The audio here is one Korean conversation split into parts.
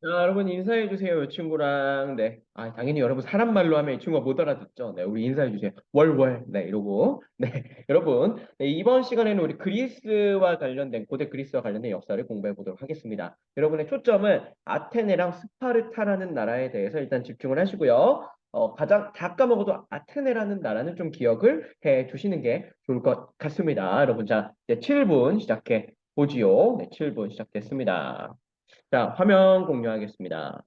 자, 여러분 인사해 주세요. 이 친구랑 네. 당연히 여러분 사람 말로 하면 이 친구가 못 알아듣죠. 네, 우리 인사해 주세요. 월월. 네, 이러고. 네, 여러분. 네, 이번 시간에는 우리 그리스와 관련된 고대 그리스와 관련된 역사를 공부해 보도록 하겠습니다. 여러분의 초점은 아테네랑 스파르타라는 나라에 대해서 일단 집중을 하시고요. 가장 다 까먹어도 아테네라는 나라는 좀 기억을 해 두시는 게 좋을 것 같습니다. 여러분, 자, 이제 7분 시작해 보지요. 네, 7분 시작됐습니다. 자, 화면 공유하겠습니다.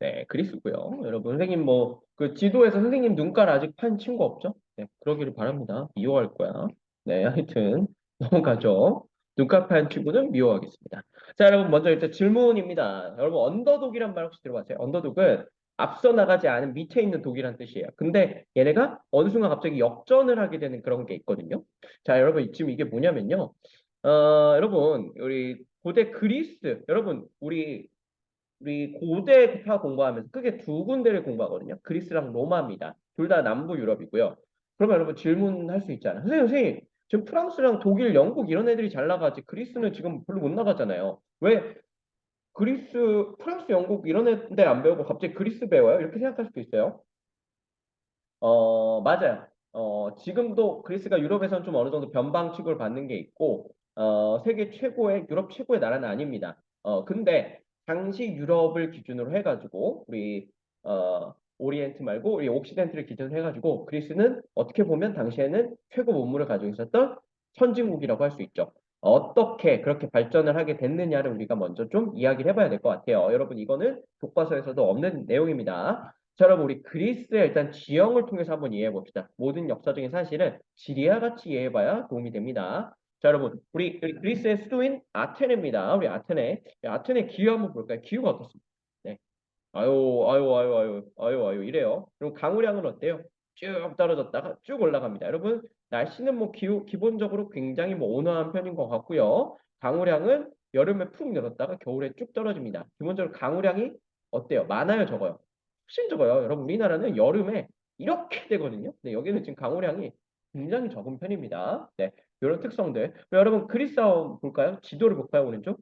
네, 그리스고요. 여러분, 선생님 그 지도에서 선생님 눈깔 아직 판 친구 없죠? 네, 그러기를 바랍니다. 미워할 거야. 네, 하여튼 넘어가죠. 눈깔 판 친구는 미워하겠습니다. 자, 여러분, 먼저 일단 질문입니다. 여러분, 언더독이란 말 혹시 들어봤어요? 언더독은 앞서 나가지 않은 밑에 있는 독이란 뜻이에요. 근데 얘네가 어느 순간 갑자기 역전을 하게 되는 그런 게 있거든요. 자, 여러분, 지금 이게 뭐냐면요. 여러분, 우리 고대 그리스, 여러분, 우리 고대파 공부하면서 크게 두 군데를 공부하거든요. 그리스랑 로마입니다. 둘 다 남부 유럽이고요. 그러면 여러분 질문할 수 있잖아요. 선생님, 지금 프랑스랑 독일, 영국 이런 애들이 잘 나가지. 그리스는 지금 별로 못 나가잖아요. 왜 프랑스, 영국 이런 애들 안 배우고 갑자기 그리스 배워요? 이렇게 생각할 수도 있어요. 맞아요. 지금도 그리스가 유럽에서는 좀 어느 정도 변방 취급을 받는 게 있고, 세계 최고의, 유럽 최고의 나라는 아닙니다. 근데 당시 유럽을 기준으로 해가지고, 오리엔트 말고, 우리 옥시덴트를 기준으로 해가지고, 그리스는 어떻게 보면 당시에는 최고 문물을 가지고 있었던 선진국이라고 할 수 있죠. 어떻게 그렇게 발전을 하게 됐느냐를 우리가 먼저 좀 이야기를 해봐야 될 것 같아요. 여러분, 이거는 교과서에서도 없는 내용입니다. 자, 여러분, 우리 그리스의 일단 지형을 통해서 한번 이해해 봅시다. 모든 역사적인 사실은 지리와 같이 이해해 봐야 도움이 됩니다. 자, 여러분, 우리 그리스의 수도인 아테네입니다. 우리 아테네. 아테네 기후 한번 볼까요? 기후가 어떻습니까? 네. 아유, 아유, 아유, 아유, 아유, 아유, 이래요. 그럼 강우량은 어때요? 쭉 떨어졌다가 쭉 올라갑니다. 여러분, 날씨는 기본적으로 굉장히 온화한 편인 것 같고요. 강우량은 여름에 푹 늘었다가 겨울에 쭉 떨어집니다. 기본적으로 강우량이 어때요? 많아요, 적어요? 훨씬 적어요. 여러분, 우리나라는 여름에 이렇게 되거든요. 네, 여기는 지금 강우량이 굉장히 적은 편입니다. 네, 이런 특성들. 여러분, 그리스 한번 볼까요? 지도를 볼까요, 오른쪽?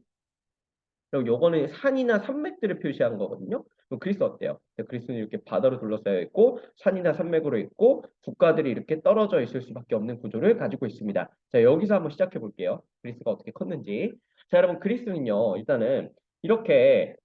그리고 요거는 산이나 산맥들을 표시한 거거든요. 그럼 그리스 어때요? 그리스는 이렇게 바다로 둘러싸여 있고 산이나 산맥으로 있고 국가들이 이렇게 떨어져 있을 수밖에 없는 구조를 가지고 있습니다. 자, 여기서 한번 시작해 볼게요. 그리스가 어떻게 컸는지. 자, 여러분 그리스는요. 일단은 이렇게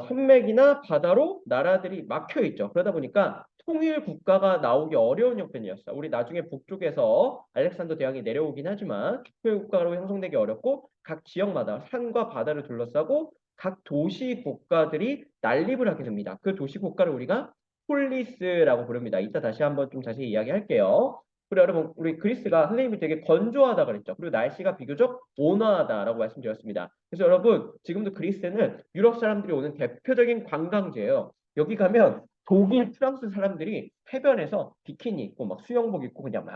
산맥이나 바다로 나라들이 막혀 있죠. 그러다 보니까 통일 국가가 나오기 어려운 형편이었어요. 우리 나중에 북쪽에서 알렉산더 대왕이 내려오긴 하지만 통일 국가로 형성되기 어렵고 각 지역마다 산과 바다를 둘러싸고 각 도시 국가들이 난립을 하게 됩니다. 그 도시 국가를 우리가 폴리스라고 부릅니다. 이따 다시 한번 좀 자세히 이야기할게요. 그리고 여러분, 우리 그리스가 선생님이 되게 건조하다 그랬죠. 그리고 날씨가 비교적 온화하다라고 말씀드렸습니다. 그래서 여러분, 지금도 그리스는 유럽 사람들이 오는 대표적인 관광지예요. 여기 가면 독일, 프랑스 사람들이 해변에서 비키니 입고 막 수영복 입고 그냥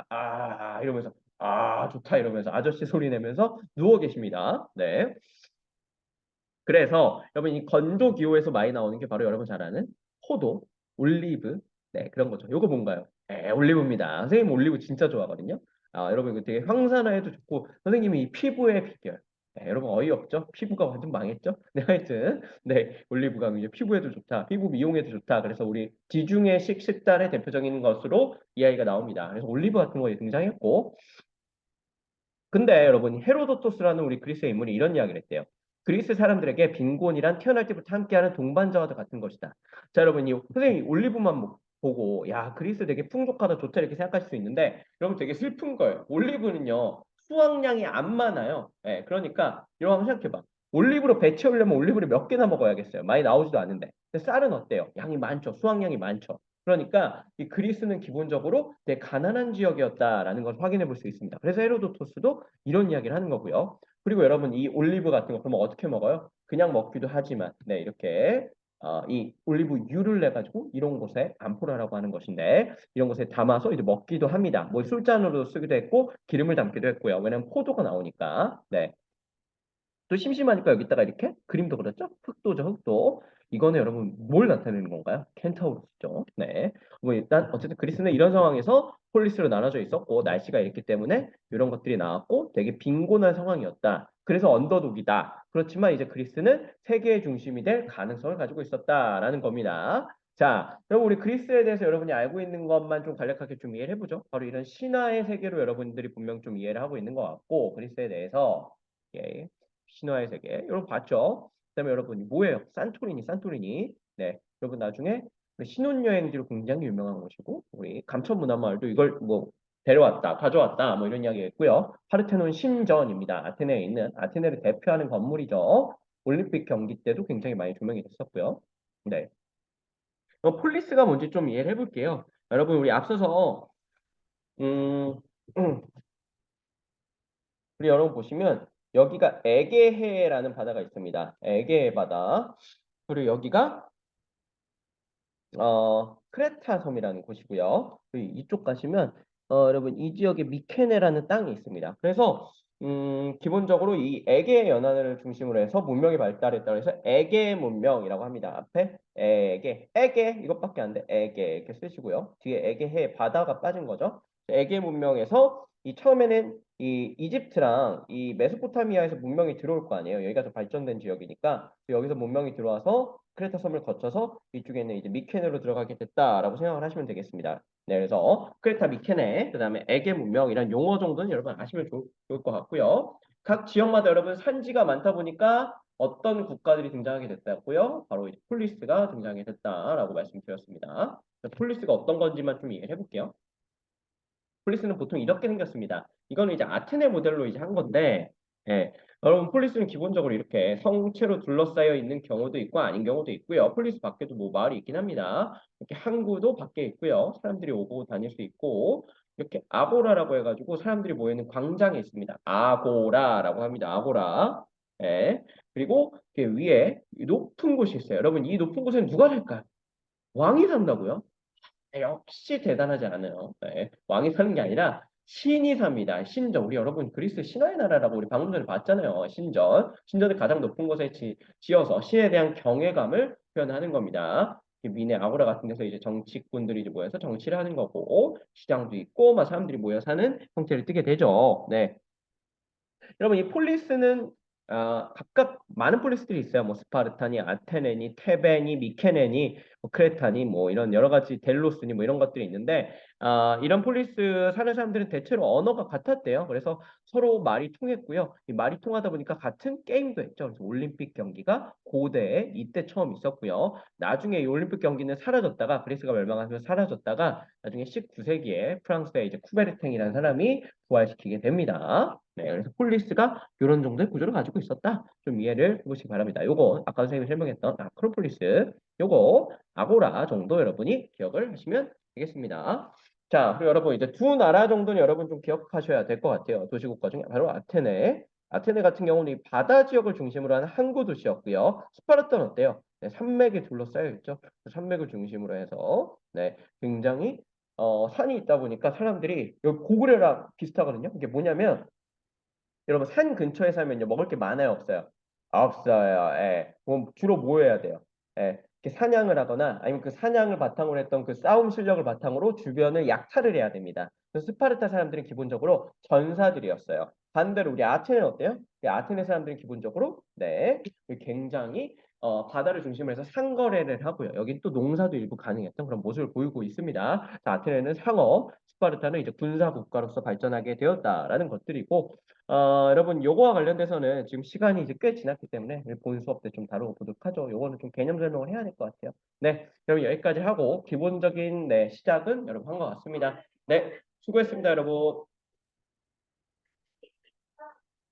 이러면서 좋다 이러면서 아저씨 소리 내면서 누워 계십니다. 네. 그래서 여러분 이 건조 기후에서 많이 나오는 게 바로 여러분 잘 아는 포도, 올리브, 네, 그런 거죠. 요거 뭔가요? 네, 올리브입니다. 선생님 올리브 진짜 좋아하거든요. 여러분 이거 되게 항산화에도 좋고 선생님이 이 피부의 비결. 네, 여러분 어이없죠? 피부가 완전 망했죠? 네, 하여튼 네, 올리브가 이제 피부에도 좋다, 피부 미용에도 좋다. 그래서 우리 지중해 식단의 대표적인 것으로 이 아이가 나옵니다. 그래서 올리브 같은 거에 등장했고 근데 여러분 헤로도토스라는 우리 그리스의 인물이 이런 이야기를 했대요. 그리스 사람들에게 빈곤이란 태어날 때부터 함께하는 동반자와 같은 것이다. 자, 여러분 이 선생님이 올리브만 보고 야 그리스 되게 풍족하다 좋다 이렇게 생각하실 수 있는데 여러분 되게 슬픈 거예요. 올리브는요 수확량이 안 많아요. 예, 그러니까 여러분 한번 생각해봐. 올리브로 배 채우려면 올리브를 몇 개나 먹어야겠어요. 많이 나오지도 않는데. 근데 쌀은 어때요? 양이 많죠. 수확량이 많죠. 그러니까 이 그리스는 기본적으로 되게 가난한 지역이었다라는 걸 확인해 볼 수 있습니다. 그래서 헤로도토스도 이런 이야기를 하는 거고요. 그리고 여러분 이 올리브 같은 거 그러면 어떻게 먹어요? 그냥 먹기도 하지만 네 이렇게 이 올리브 유를 내 가지고 이런 곳에 암포라라고 하는 것인데 이런 곳에 담아서 이제 먹기도 합니다. 뭐 술잔으로도 쓰기도 했고 기름을 담기도 했고요. 왜냐면 포도가 나오니까 네. 또 심심하니까 여기다가 이렇게 그림도 그렸죠? 흑도죠, 흑도. 이거는 여러분 뭘 나타내는 건가요? 켄타우로스죠. 네. 뭐 일단 어쨌든 그리스는 이런 상황에서 폴리스로 나눠져 있었고 날씨가 이랬기 때문에 이런 것들이 나왔고 되게 빈곤한 상황이었다. 그래서 언더독이다. 그렇지만 이제 그리스는 세계의 중심이 될 가능성을 가지고 있었다라는 겁니다. 자, 그럼 우리 그리스에 대해서 여러분이 알고 있는 것만 좀 간략하게 좀 이해를 해보죠. 바로 이런 신화의 세계로 여러분들이 분명 좀 이해를 하고 있는 것 같고 그리스에 대해서 예, 신화의 세계 여러분 봤죠? 그다음에 여러분이 뭐예요? 산토리니. 네, 여러분 나중에 신혼여행지로 굉장히 유명한 곳이고 우리 감천문화마을도 이걸 뭐 데려왔다, 가져왔다 뭐 이런 이야기가 있고요. 파르테논 신전입니다. 아테네에 있는 아테네를 대표하는 건물이죠. 올림픽 경기 때도 굉장히 많이 조명이 됐었고요. 네. 폴리스가 뭔지 좀 이해를 해볼게요. 여러분, 우리 앞서서, 음, 우리 여러분 보시면, 여기가 에게해라는 바다가 있습니다. 에게해 바다. 그리고 여기가, 크레타 섬이라는 곳이고요. 그리고 이쪽 가시면, 여러분, 이 지역에 미케네라는 땅이 있습니다. 그래서, 기본적으로 이 에게 연안을 중심으로 해서 문명이 발달했다고 해서 에게 문명이라고 합니다. 앞에 에게 이것밖에 안 돼. 에게 이렇게 쓰시고요. 뒤에 에게해 바다가 빠진 거죠. 에게 문명에서 이 처음에는 이 이집트랑 이 메소포타미아에서 문명이 들어올 거 아니에요. 여기가 더 발전된 지역이니까 여기서 문명이 들어와서 크레타 섬을 거쳐서 이쪽에는 이제 미케네로 들어가게 됐다라고 생각을 하시면 되겠습니다. 네, 그래서 크레타 미케네, 그다음에 에게 문명 이런 용어 정도는 여러분 아시면 좋을 것 같고요. 각 지역마다 여러분 산지가 많다 보니까 어떤 국가들이 등장하게 됐다고요? 바로 이제 폴리스가 등장하게 됐다라고 말씀드렸습니다. 폴리스가 어떤 건지만 좀 이해를 해볼게요. 폴리스는 보통 이렇게 생겼습니다. 이거는 이제 아테네 모델로 이제 한 건데, 예. 여러분 폴리스는 기본적으로 이렇게 성체로 둘러싸여 있는 경우도 있고 아닌 경우도 있고요. 폴리스 밖에도 뭐 마을이 있긴 합니다. 이렇게 항구도 밖에 있고요. 사람들이 오고 다닐 수 있고 이렇게 아고라라고 해가지고 사람들이 모이는 광장이 있습니다. 아고라라고 합니다. 아고라. 예. 그리고 이렇게 위에 높은 곳이 있어요. 여러분 이 높은 곳에는 누가 살까요? 왕이 산다고요? 역시 대단하지 않아요. 네. 왕이 사는 게 아니라 신이 삽니다. 신전. 우리 여러분 그리스 신화의 나라라고 우리 방금 전에 봤잖아요. 신전. 신전을 가장 높은 곳에 지어서 신에 대한 경외감을 표현하는 겁니다. 미네 아고라 같은 데서 이제 정치꾼들이 이제 모여서 정치를 하는 거고 시장도 있고 막 사람들이 모여 사는 형태를 띠게 되죠. 네. 여러분 이 폴리스는 각각 많은 폴리스들이 있어요. 뭐 스파르타니, 아테네니, 테베니, 미케네니, 뭐 크레타니, 뭐 이런 여러 가지 델로스니 뭐 이런 것들이 있는데 이런 폴리스 사는 사람들은 대체로 언어가 같았대요. 그래서 서로 말이 통했고요. 이 말이 통하다 보니까 같은 게임도 했죠. 그래서 올림픽 경기가 고대에 이때 처음 있었고요. 나중에 이 올림픽 경기는 사라졌다가 그리스가 멸망하면서 사라졌다가 나중에 19세기에 프랑스의 이제 쿠베르탱이라는 사람이 부활시키게 됩니다. 네, 그래서 폴리스가 이런 정도의 구조를 가지고 있었다. 좀 이해를 해보시기 바랍니다. 요거 아까 선생님이 설명했던 아크로폴리스, 요거 아고라 정도 여러분이 기억을 하시면 되겠습니다. 자, 그리고 여러분 이제 두 나라 정도는 여러분 좀 기억하셔야 될 것 같아요. 도시국가 중에 바로 아테네. 아테네 같은 경우는 이 바다 지역을 중심으로 하는 항구 도시였고요. 스파르타는 어때요? 네, 산맥에 둘러싸여 있죠. 산맥을 중심으로 해서 네, 굉장히 산이 있다 보니까 사람들이 여기 고구려랑 비슷하거든요. 이게 뭐냐면 여러분 산 근처에 살면요 먹을 게 많아요, 없어요? 없어요. 예. 그럼 주로 뭐 해야 돼요? 예. 이렇게 사냥을 하거나 아니면 그 사냥을 바탕으로 했던 그 싸움 실력을 바탕으로 주변을 약탈을 해야 됩니다. 그래서 스파르타 사람들은 기본적으로 전사들이었어요. 반대로 우리 아테네는 어때요? 우리 아테네 사람들은 기본적으로 네 굉장히 바다를 중심으로 해서 상거래를 하고요. 여기 또 농사도 일부 가능했던 그런 모습을 보이고 있습니다. 자, 아테네는 상업, 스파르타는 이제 군사 국가로서 발전하게 되었다라는 것들이고 여러분 요거와 관련돼서는 지금 시간이 이제 꽤 지났기 때문에 본 수업 때 좀 다루고 보도록 하죠. 요거는 좀 개념 설명을 해야 될 것 같아요. 네, 그럼 여기까지 하고 기본적인 네, 시작은 여러분 한 것 같습니다. 네, 수고했습니다, 여러분.